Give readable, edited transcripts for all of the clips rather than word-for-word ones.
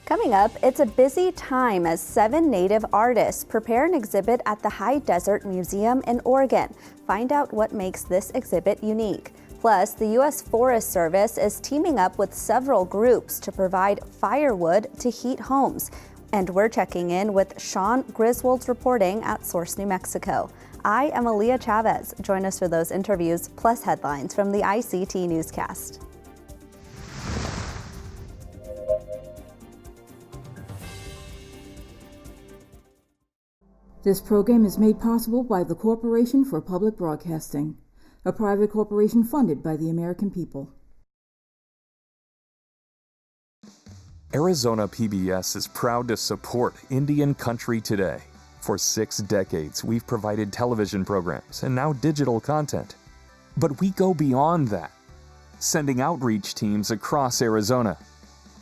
Coming up, it's a busy time as 7 Native artists prepare an exhibit at the High Desert Museum in Oregon. Find out what makes this exhibit unique. Plus, the U.S. Forest Service is teaming up with several groups to provide firewood to heat homes. And we're checking in with Shaun Griswold's reporting at Source, New Mexico. I am Aaliyah Chavez. Join us for those interviews plus headlines from the ICT newscast. This program is made possible by the Corporation for Public Broadcasting, a private corporation funded by the American people. Arizona PBS is proud to support Indian Country Today. For 6 decades, we've provided television programs and now digital content. But we go beyond that, sending outreach teams across Arizona,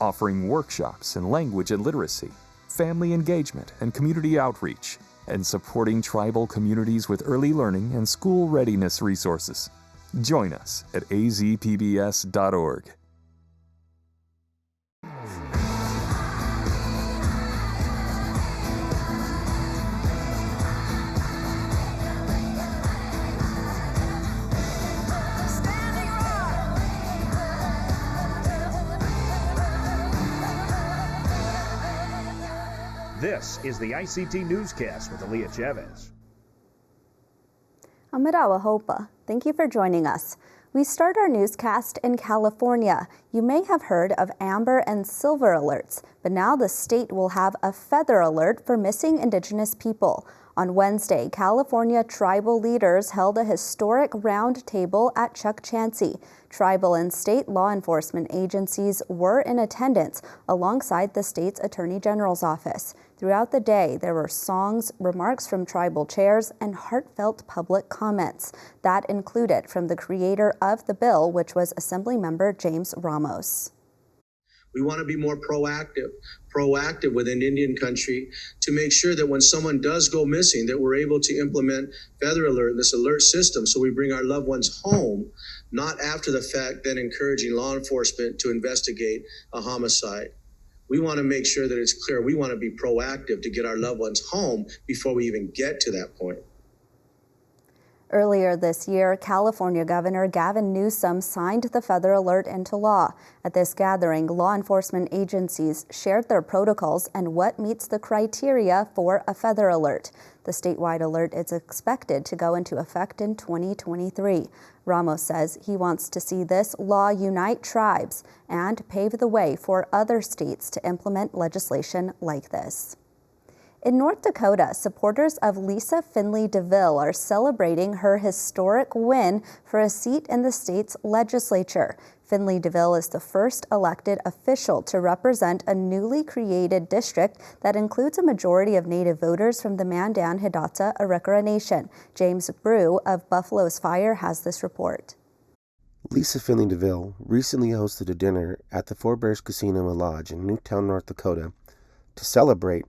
offering workshops in language and literacy, family engagement and community outreach, and supporting tribal communities with early learning and school readiness resources. Join us at azpbs.org. This is the ICT Newscast with Aaliyah Chavez. Amirawa Hopa, thank you for joining us. We start our newscast in California. You may have heard of amber and silver alerts, but now the state will have a feather alert for missing Indigenous people. On Wednesday, California tribal leaders held a historic roundtable at Chuck Chansey. Tribal and state law enforcement agencies were in attendance alongside the state's Attorney General's office. Throughout the day, there were songs, remarks from tribal chairs, and heartfelt public comments. That included from the creator of the bill, which was Assemblymember James Ramos. We want to be more proactive within Indian country to make sure that when someone does go missing, that we're able to implement Feather Alert, this alert system, so we bring our loved ones home, not after the fact, then encouraging law enforcement to investigate a homicide. We want to make sure that it's clear. We want to be proactive to get our loved ones home before we even get to that point. Earlier this year, California Governor Gavin Newsom signed the Feather Alert into law. At this gathering, law enforcement agencies shared their protocols and what meets the criteria for a Feather Alert. The statewide alert is expected to go into effect in 2023. Ramos says he wants to see this law unite tribes and pave the way for other states to implement legislation like this. In North Dakota, supporters of Lisa Finley DeVille are celebrating her historic win for a seat in the state's legislature. Finley DeVille is the first elected official to represent a newly created district that includes a majority of Native voters from the Mandan Hidatsa Arikara Nation. James Brew of Buffalo's Fire has this report. Lisa Finley DeVille recently hosted a dinner at the Four Bears Casino and Lodge in Newtown, North Dakota, to celebrate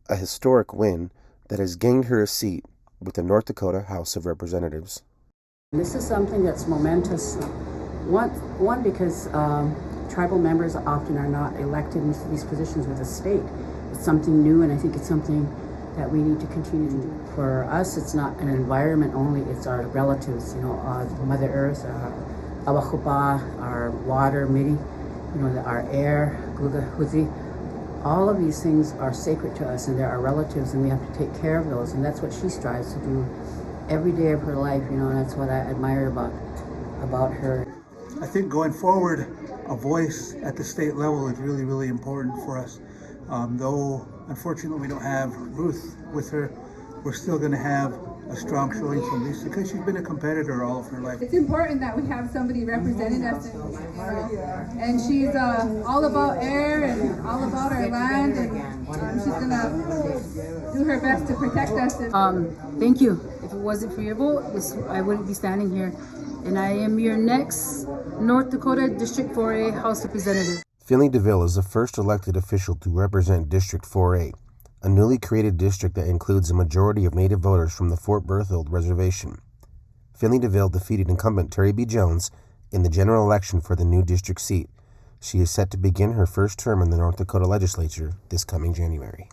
a historic win that has gained her a seat with the North Dakota House of Representatives. This is something that's momentous. One because tribal members often are not elected into these positions with the state. It's something new, and I think it's something that we need to continue to do. For us, it's not an environment only, it's our relatives, Mother Earth, Awachupa, our water, Midi, our air, Guga Huzi. All of these things are sacred to us, and they're our relatives, and we have to take care of those, and that's what she strives to do every day of her life, and that's what I admire about her. I think going forward, a voice at the state level is really, really important for us. Though, unfortunately, we don't have Ruth with her, we're still going to have a strong showing from Lisa because she's been a competitor all of her life. It's important that we have somebody representing us, and she's all about air and all about our land, and she's going to do her best to protect us. Thank you. If it wasn't for your vote, I wouldn't be standing here. And I am your next North Dakota District 4A House Representative. Finley DeVille is the first elected official to represent District 4A, a newly created district that includes a majority of Native voters from the Fort Berthold Reservation. Finley DeVille defeated incumbent Terry B. Jones in the general election for the new district seat. She is set to begin her first term in the North Dakota legislature this coming January.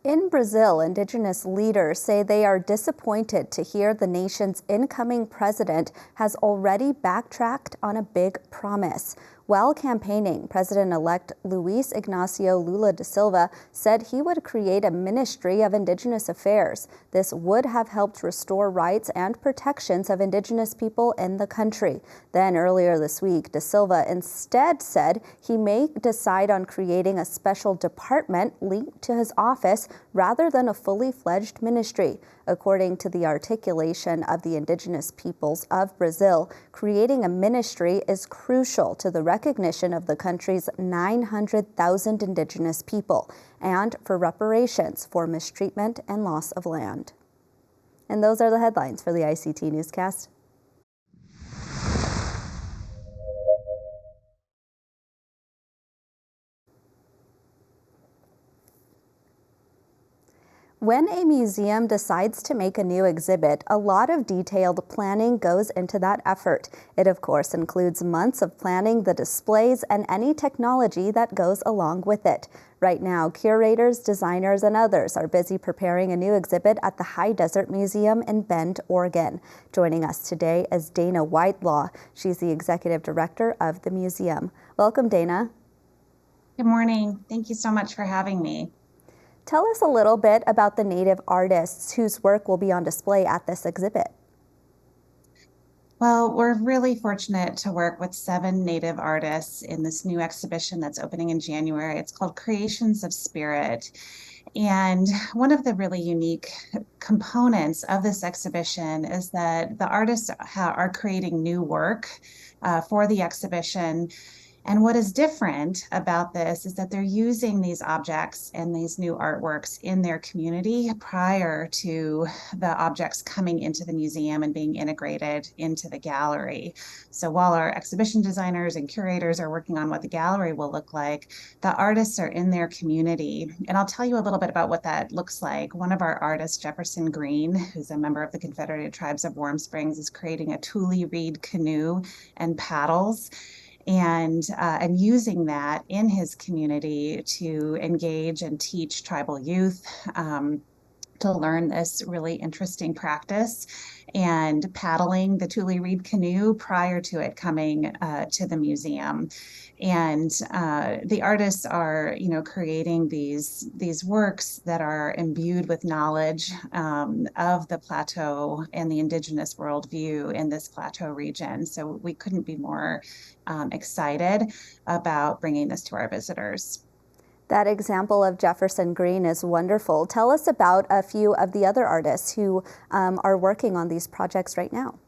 In Brazil, Indigenous leaders say they are disappointed to hear the nation's incoming president has already backtracked on a big promise. While campaigning, President-elect Luiz Inácio Lula da Silva said he would create a Ministry of Indigenous Affairs. This would have helped restore rights and protections of Indigenous people in the country. Then earlier this week, da Silva instead said he may decide on creating a special department linked to his office rather than a fully fledged ministry. According to the articulation of the Indigenous peoples of Brazil, creating a ministry is crucial to the recognition of the country's 900,000 Indigenous people and for reparations for mistreatment and loss of land. And those are the headlines for the ICT Newscast. When a museum decides to make a new exhibit, a lot of detailed planning goes into that effort. It, of course, includes months of planning the displays and any technology that goes along with it. Right now, curators, designers, and others are busy preparing a new exhibit at the High Desert Museum in Bend, Oregon. Joining us today is Dana Whitelaw. She's the executive director of the museum. Welcome, Dana. Good morning. Thank you so much for having me. Tell us a little bit about the Native artists whose work will be on display at this exhibit. Well, we're really fortunate to work with 7 Native artists in this new exhibition that's opening in January. It's called Creations of Spirit. And one of the really unique components of this exhibition is that the artists are creating new work for the exhibition. And what is different about this is that they're using these objects and these new artworks in their community prior to the objects coming into the museum and being integrated into the gallery. So while our exhibition designers and curators are working on what the gallery will look like, the artists are in their community. And I'll tell you a little bit about what that looks like. One of our artists, Jefferson Green, who's a member of the Confederated Tribes of Warm Springs, is creating a Tule reed canoe and paddles, and using that in his community to engage and teach tribal youth to learn this really interesting practice and paddling the Tule reed canoe prior to it coming to the museum. And the artists are, creating these works that are imbued with knowledge of the plateau and the Indigenous worldview in this plateau region. So we couldn't be more excited about bringing this to our visitors. That example of Jefferson Green is wonderful. Tell us about a few of the other artists who are working on these projects right now.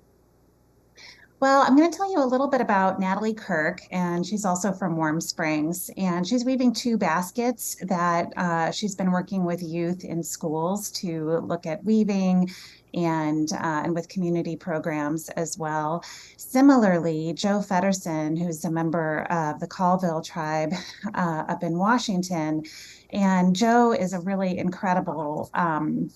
Well, I'm going to tell you a little bit about Natalie Kirk, and she's also from Warm Springs, and she's weaving 2 baskets that she's been working with youth in schools to look at weaving and with community programs as well. Similarly, Joe Feddersen, who's a member of the Colville tribe up in Washington, and Joe is a really incredible,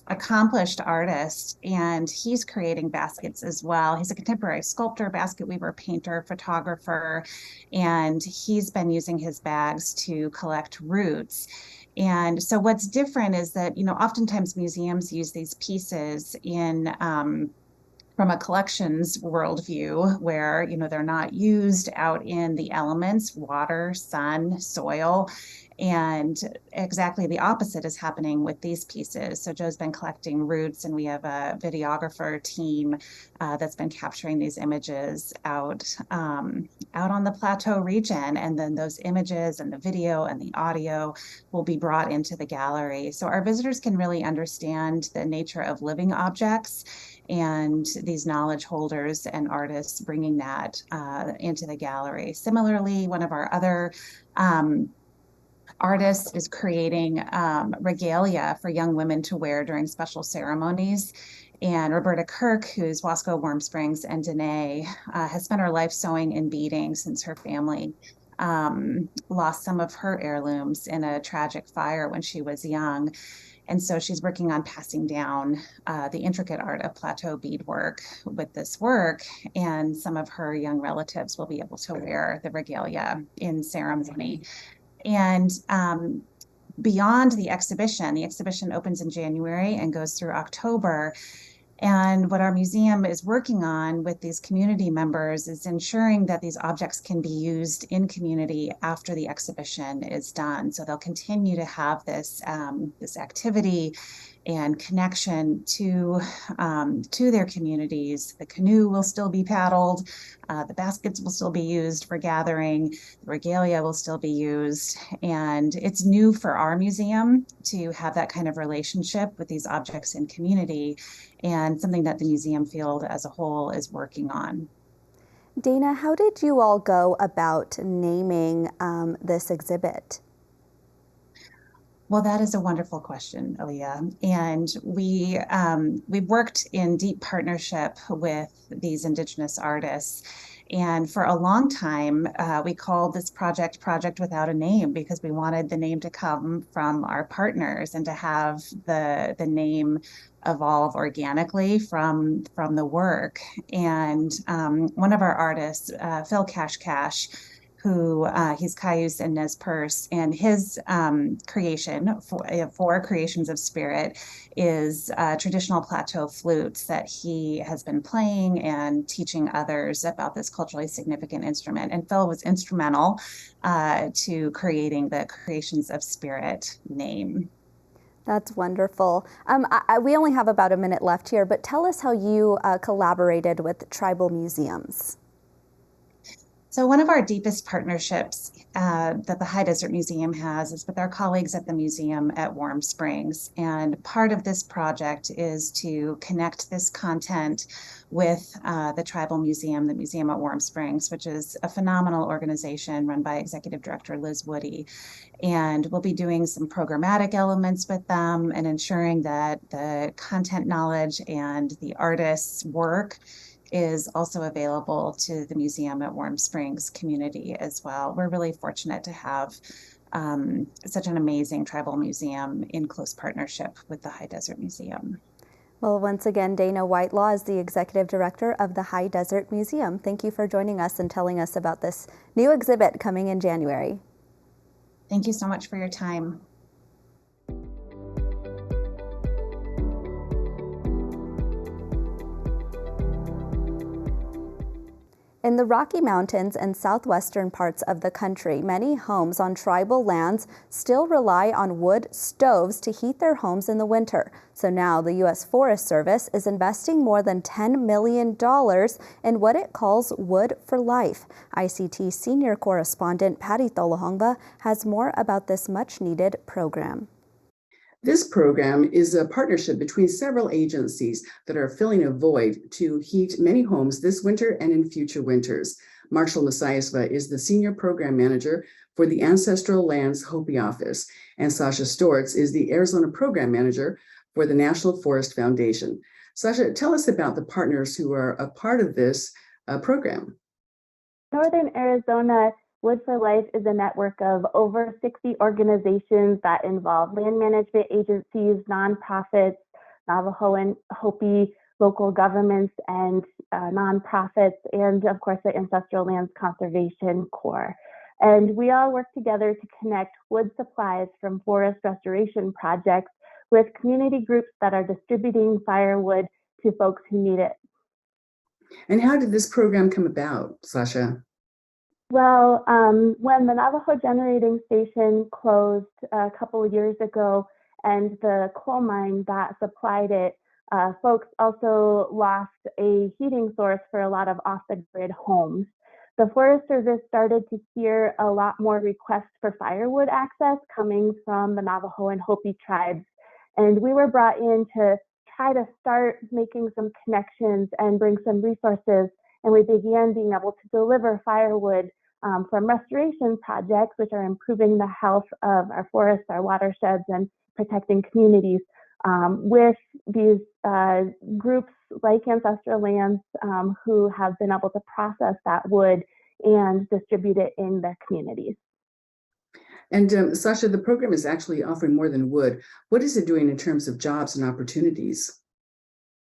accomplished artist, and he's creating baskets as well. He's a contemporary sculptor, basket weaver, painter, photographer, and he's been using his bags to collect roots. And so what's different is that, oftentimes museums use these pieces in from a collections worldview where, they're not used out in the elements, water, sun, soil. And exactly the opposite is happening with these pieces. So Joe's been collecting roots, and we have a videographer team that's been capturing these images out on the plateau region. And then those images and the video and the audio will be brought into the gallery. So our visitors can really understand the nature of living objects and these knowledge holders and artists bringing that into the gallery. Similarly, one of our other artist is creating regalia for young women to wear during special ceremonies. And Roberta Kirk, who's Wasco Warm Springs and Dene, has spent her life sewing and beading since her family lost some of her heirlooms in a tragic fire when she was young. And so she's working on passing down the intricate art of plateau beadwork with this work, and some of her young relatives will be able to wear the regalia in ceremony. And beyond the exhibition opens in January and goes through October. And what our museum is working on with these community members is ensuring that these objects can be used in community after the exhibition is done. So they'll continue to have this activity and connection to their communities. The canoe will still be paddled, the baskets will still be used for gathering, the regalia will still be used, and it's new for our museum to have that kind of relationship with these objects in community, and something that the museum field as a whole is working on. Dana, how did you all go about naming this exhibit? Well, that is a wonderful question, Aaliyah. And we've worked in deep partnership with these Indigenous artists. And for a long time, we called this project Project Without a Name, because we wanted the name to come from our partners and to have the name evolve organically from the work. And one of our artists, Phil Cash, who he's Cayuse and Nez Perce, and his creation for Creations of Spirit is traditional plateau flutes that he has been playing and teaching others about this culturally significant instrument. And Phil was instrumental to creating the Creations of Spirit name. That's wonderful. We only have about a minute left here, but tell us how you collaborated with tribal museums. So one of our deepest partnerships that the High Desert Museum has is with our colleagues at the museum at Warm Springs. And part of this project is to connect this content with the Tribal Museum, the Museum at Warm Springs, which is a phenomenal organization run by Executive Director Liz Woody. And we'll be doing some programmatic elements with them and ensuring that the content knowledge and the artist's work is also available to the museum at Warm Springs community as well. We're really fortunate to have such an amazing tribal museum in close partnership with the High Desert Museum. Well, once again, Dana Whitelaw is the Executive Director of the High Desert Museum. Thank you for joining us and telling us about this new exhibit coming in January. Thank you so much for your time. In the Rocky Mountains and southwestern parts of the country, many homes on tribal lands still rely on wood stoves to heat their homes in the winter. So now the U.S. Forest Service is investing more than $10 million in what it calls Wood for Life. ICT senior correspondent Patty Talahongva has more about this much-needed program. This program is a partnership between several agencies that are filling a void to heat many homes this winter and in future winters. Marshall Messiasva is the Senior Program Manager for the Ancestral Lands Hopi Office, and Sasha Stortz is the Arizona Program Manager for the National Forest Foundation. Sasha, tell us about the partners who are a part of this program. Northern Arizona Wood for Life is a network of over 60 organizations that involve land management agencies, nonprofits, Navajo and Hopi local governments, and nonprofits, and of course the Ancestral Lands Conservation Corps. And we all work together to connect wood supplies from forest restoration projects with community groups that are distributing firewood to folks who need it. And how did this program come about, Sasha? Well, when the Navajo Generating Station closed a couple of years ago and the coal mine that supplied it, folks also lost a heating source for a lot of off-the-grid homes. The Forest Service started to hear a lot more requests for firewood access coming from the Navajo and Hopi tribes. And we were brought in to try to start making some connections and bring some resources. And we began being able to deliver firewood from restoration projects, which are improving the health of our forests, our watersheds, and protecting communities, with these groups like Ancestral Lands who have been able to process that wood and distribute it in their communities. And Sasha, the program is actually offering more than wood. What is it doing in terms of jobs and opportunities?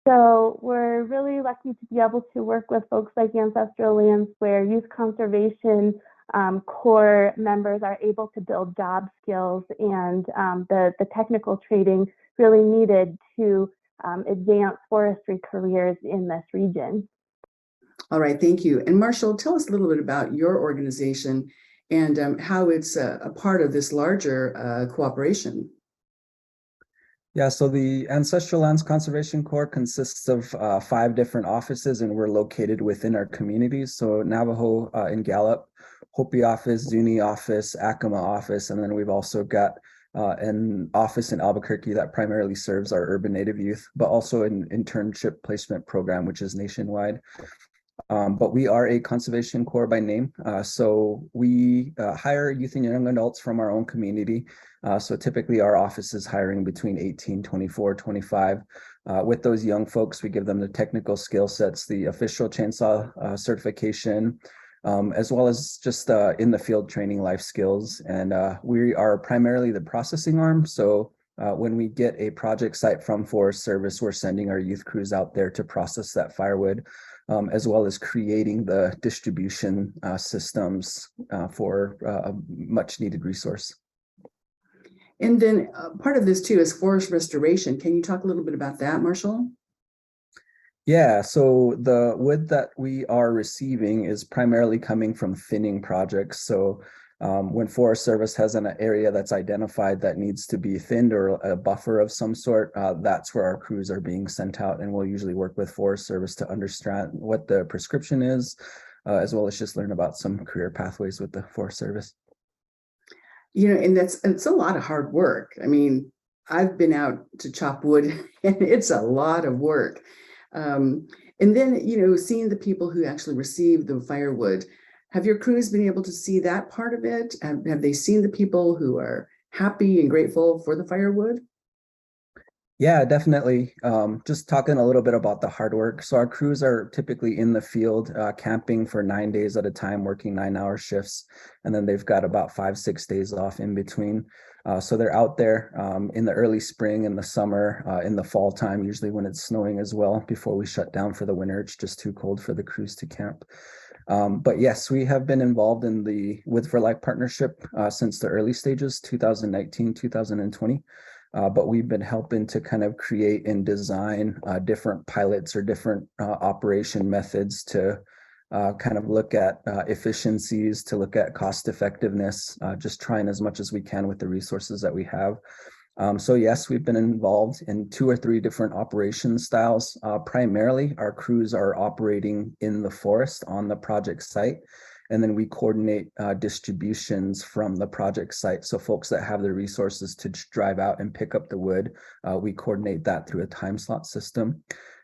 So we're really lucky to be able to work with folks like Ancestral Lands, where youth conservation core members are able to build job skills and the technical training really needed to advance forestry careers in this region. All right, thank you. And Marshall, tell us a little bit about your organization and how it's a part of this larger cooperation. Yeah, so the Ancestral Lands Conservation Corps consists of 5 different offices, and we're located within our communities. So Navajo in Gallup, Hopi office, Zuni office, Acoma office, and then we've also got an office in Albuquerque that primarily serves our urban Native youth, but also an internship placement program, which is nationwide. But we are a conservation corps by name. So we hire youth and young adults from our own community. So typically our office is hiring between 18, 24, 25. With those young folks, we give them the technical skill sets, the official chainsaw certification, as well as just in the field training life skills. And we are primarily the processing arm. So when we get a project site from Forest Service, we're sending our youth crews out there to process that firewood. As well as creating the distribution systems for a much needed resource. And then part of this too is forest restoration. Can you talk a little bit about that, Marshall? Yeah, so the wood that we are receiving is primarily coming from thinning projects. So when Forest Service has an area that's identified that needs to be thinned or a buffer of some sort, that's where our crews are being sent out, and we'll usually work with Forest Service to understand what the prescription is, as well as just learn about some career pathways with the Forest Service. You know, and it's a lot of hard work. I mean, I've been out to chop wood and it's a lot of work. And then, you know, seeing the people who actually receive the firewood, have your crews been able to see that part of it? Have they seen the people who are happy and grateful for the firewood? Yeah, definitely. Just talking a little bit about the hard work. So our crews are typically in the field camping for 9 days at a time, working 9-hour shifts. And then they've got about 5-6 days off in between. So they're out there in the early spring, in the summer, in the fall time, usually when it's snowing as well, before we shut down for the winter. It's just too cold for the crews to camp. But yes, we have been involved in the Wood for Life partnership since the early stages, 2019, 2020. But we've been helping to kind of create and design different pilots or different operation methods to kind of look at efficiencies, to look at cost effectiveness, just trying as much as we can with the resources that we have. So yes, we've been involved in 2 or 3 different operation styles. Primarily, our crews are operating in the forest on the project site, and then we coordinate distributions from the project site. So folks that have the resources to drive out and pick up the wood, we coordinate that through a time slot system.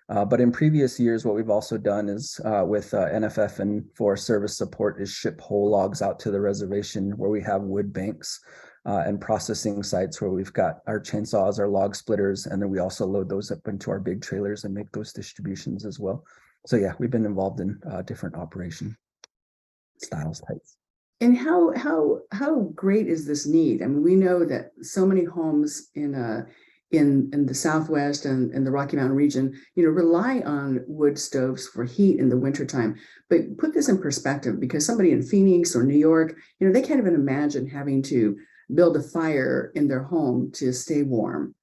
But in previous years, what we've also done is with NFF and Forest Service support is ship whole logs out to the reservation where we have wood banks and processing sites where we've got our chainsaws, our log splitters, and then we also load those up into our big trailers and make those distributions as well. So yeah, we've been involved in different operation styles types. And how great is this need? I mean, we know that so many homes in the Southwest and in the Rocky Mountain region, you know, rely on wood stoves for heat in the wintertime. But put this in perspective, because somebody in Phoenix or New York, you know, they can't even imagine having to build a fire in their home to stay warm.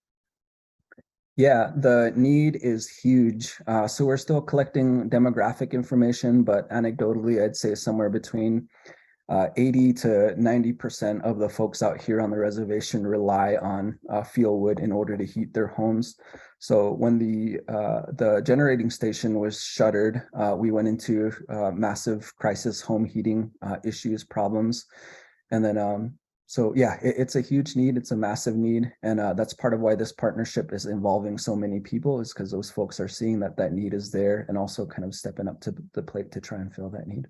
Yeah, the need is huge. So we're still collecting demographic information, but anecdotally, I'd say somewhere between 80 to 90% of the folks out here on the reservation rely on fuel wood in order to heat their homes. So when the generating station was shuttered, we went into massive crisis home heating issues, problems. And then so yeah, it's a huge need. It's a massive need. And that's part of why this partnership is involving so many people, is because those folks are seeing that need is there and also kind of stepping up to the plate to try and fill that need.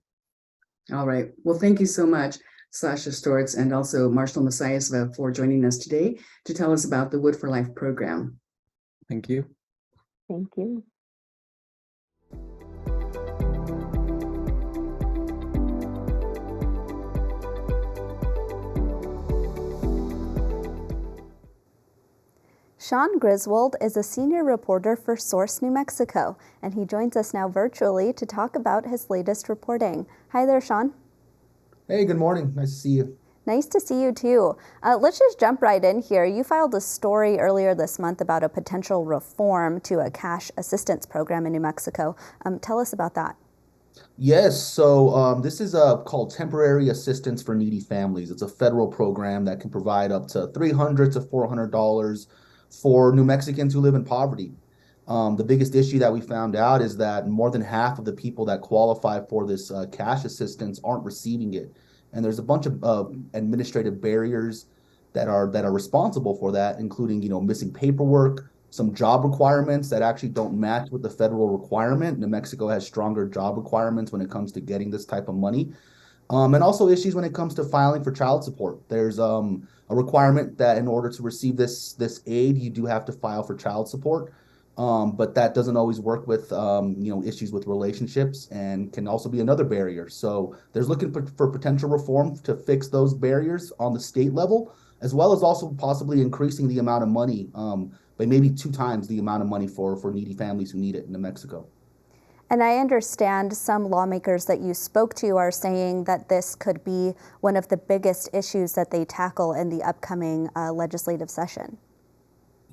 All right. Well, thank you so much, Sasha Stortz, and also Marshall Messiasva, for joining us today to tell us about the Wood for Life program. Thank you. Thank you. Shaun Griswold is a senior reporter for Source New Mexico, and he joins us now virtually to talk about his latest reporting. Hi there, Shaun. Hey, good morning. Nice to see you. Nice to see you too. Let's just jump right in here. You filed a story earlier this month about a potential reform to a cash assistance program in New Mexico. Tell us about that. Yes, so this is called Temporary Assistance for Needy Families. It's a federal program that can provide up to $300 to $400 for New Mexicans who live in poverty. The biggest issue that we found out is that more than half of the people that qualify for this cash assistance aren't receiving it, and there's a bunch of administrative barriers that are responsible for that, including missing paperwork, some job requirements that actually don't match with the federal requirement. New Mexico has stronger job requirements when it comes to getting this type of money. And also issues when it comes to filing for child support. There's a requirement that in order to receive this aid, you do have to file for child support. But that doesn't always work with issues with relationships and can also be another barrier. So there's looking for potential reform to fix those barriers on the state level, as well as also possibly increasing the amount of money by maybe 2 times the amount of money for needy families who need it in New Mexico. And I understand some lawmakers that you spoke to are saying that this could be one of the biggest issues that they tackle in the upcoming legislative session.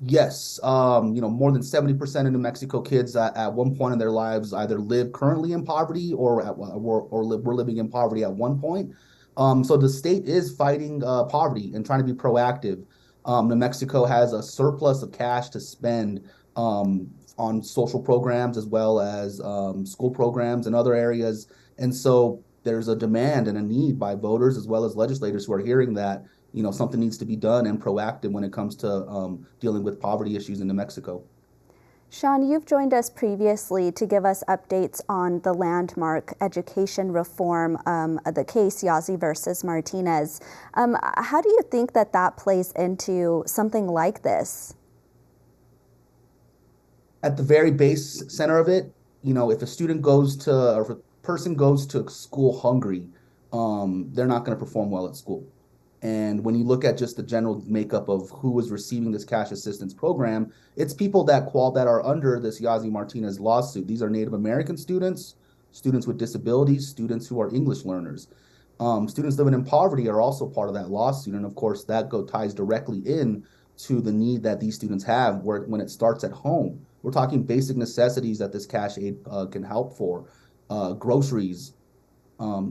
Yes, more than 70% of New Mexico kids at one point in their lives either live currently in poverty or were living in poverty at one point. So the state is fighting poverty and trying to be proactive. New Mexico has a surplus of cash to spend on social programs as well as school programs and other areas. And so there's a demand and a need by voters as well as legislators who are hearing that something needs to be done and proactive when it comes to dealing with poverty issues in New Mexico. Shaun, you've joined us previously to give us updates on the landmark education reform, the case Yazzie versus Martinez. How do you think that plays into something like this? At the very base center of it, if a student goes to, or if a person goes to school hungry, they're not going to perform well at school. And when you look at just the general makeup of who is receiving this cash assistance program, it's people that are under this Yazzie Martinez lawsuit. These are Native American students, students with disabilities, students who are English learners. Students living in poverty are also part of that lawsuit. And of course, that ties directly in to the need that these students have when it starts at home. We're talking basic necessities that this cash aid can help for, groceries,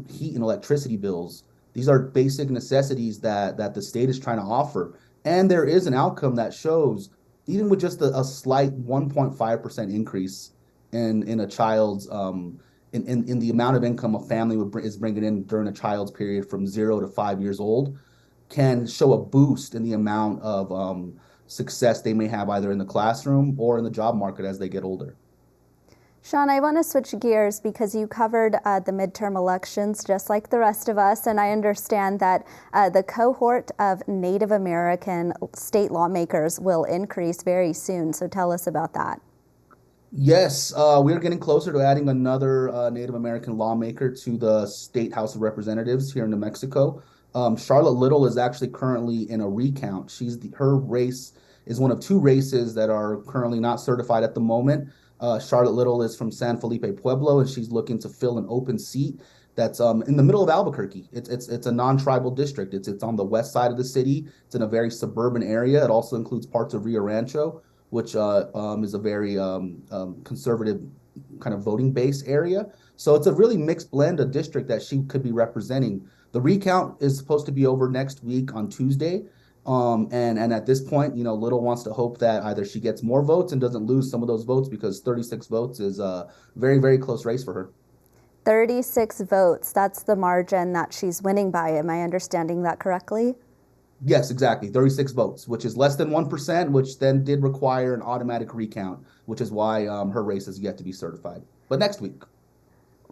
heat and electricity bills. These are basic necessities that the state is trying to offer. And there is an outcome that shows, even with just a slight 1.5% increase in a child's, in the amount of income a family is bringing in during a child's period from 0 to 5 years old, can show a boost in the amount of success they may have either in the classroom or in the job market as they get older. Shaun, I want to switch gears because you covered the midterm elections just like the rest of us, and I understand that the cohort of Native American state lawmakers will increase very soon. So tell us about that. Yes, we're getting closer to adding another Native American lawmaker to the State House of Representatives here in New Mexico. Charlotte Little is actually currently in a recount. Her race is one of 2 races that are currently not certified at the moment. Charlotte Little is from San Felipe Pueblo, and she's looking to fill an open seat that's in the middle of Albuquerque. It's a non-tribal district. It's on the west side of the city. It's in a very suburban area. It also includes parts of Rio Rancho, which is a very conservative kind of voting base area. So it's a really mixed blend of district that she could be representing. The recount is supposed to be over next week on Tuesday. And at this point, Little wants to hope that either she gets more votes and doesn't lose some of those votes, because 36 votes is a very, very close race for her. 36 votes, that's the margin that she's winning by. Am I understanding that correctly? Yes, exactly. 36 votes, which is less than 1%, which then did require an automatic recount, which is why her race is yet to be certified. But next week.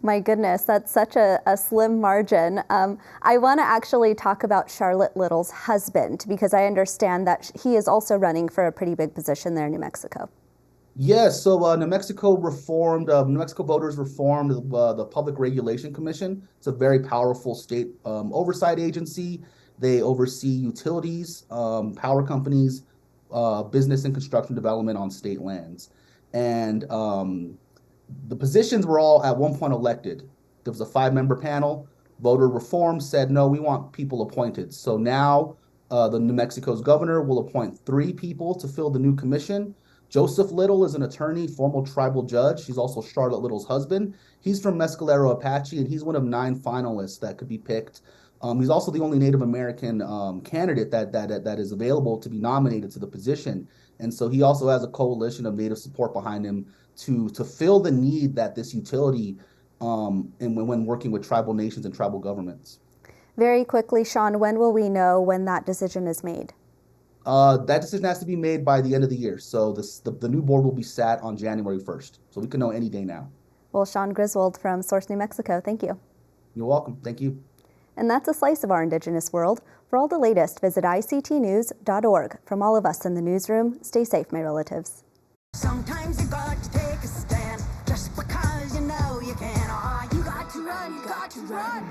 My goodness, that's such a slim margin. I want to actually talk about Charlotte Little's husband, because I understand that he is also running for a pretty big position there in New Mexico. Yes, so New Mexico voters reformed the Public Regulation Commission. It's a very powerful state oversight agency. They oversee utilities, power companies, business and construction development on state lands. And the positions were all at one point elected. There was a 5-member panel. Voter reform said, no, we want people appointed. So now the New Mexico's governor will appoint 3 people to fill the new commission. Joseph Little is an attorney, former tribal judge. He's also Charlotte Little's husband. He's from Mescalero Apache, and he's one of 9 finalists that could be picked. He's also the only Native American candidate that is available to be nominated to the position. And so he also has a coalition of Native support behind him to fill the need that this utility and when working with tribal nations and tribal governments. Very quickly, Shaun, when will we know when that decision is made? That decision has to be made by the end of the year. So the new board will be sat on January 1st. So we can know any day now. Well, Shaun Griswold from Source, New Mexico, thank you. You're welcome. Thank you. And that's a slice of our Indigenous world. For all the latest, visit ictnews.org. From all of us in the newsroom, stay safe, my relatives. Sometimes you got to take a stand just because you know you can. Oh, you got to run, you got to run.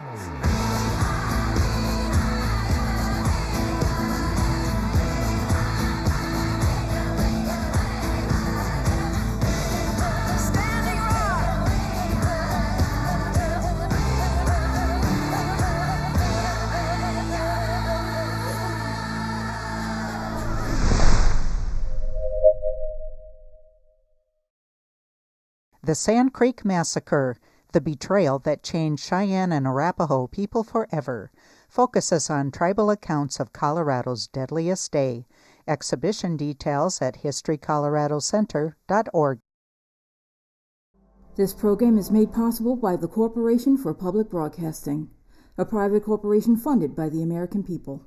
The Sand Creek Massacre, the betrayal that changed Cheyenne and Arapaho people forever, focuses on tribal accounts of Colorado's deadliest day. Exhibition details at historycoloradocenter.org. This program is made possible by the Corporation for Public Broadcasting, a private corporation funded by the American people.